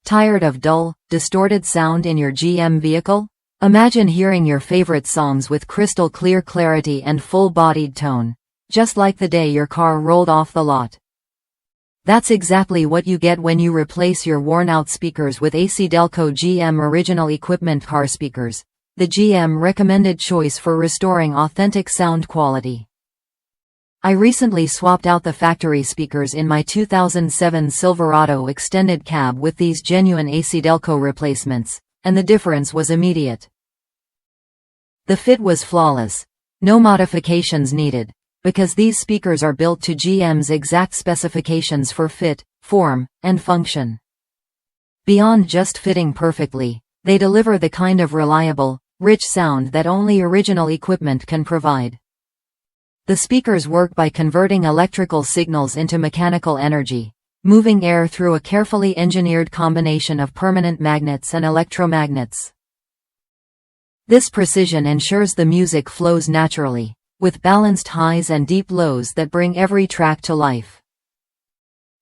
Tired of dull, distorted sound in your GM vehicle? Imagine hearing your favorite songs with crystal clear clarity and full-bodied tone, just like the day your car rolled off the lot. That's exactly what you get when you replace your worn-out speakers with ACDelco GM Original Equipment car speakers, the GM recommended choice for restoring authentic sound quality. I recently swapped out the factory speakers in my 2007 Silverado extended cab with these genuine ACDelco replacements, and the difference was immediate. The fit was flawless. No modifications needed, because these speakers are built to GM's exact specifications for fit, form, and function. Beyond just fitting perfectly, they deliver the kind of reliable, rich sound that only original equipment can provide. The speakers work by converting electrical signals into mechanical energy, moving air through a carefully engineered combination of permanent magnets and electromagnets. This precision ensures the music flows naturally, with balanced highs and deep lows that bring every track to life.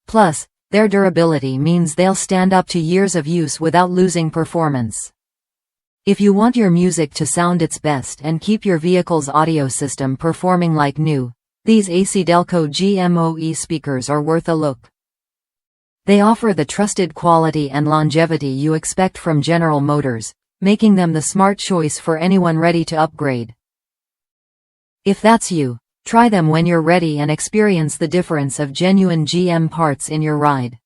Plus, their durability means they'll stand up to years of use without losing performance. If you want your music to sound its best and keep your vehicle's audio system performing like new, these ACDelco GM OE speakers are worth a look. They offer the trusted quality and longevity you expect from General Motors, making them the smart choice for anyone ready to upgrade. If that's you, try them when you're ready and experience the difference of genuine GM parts in your ride.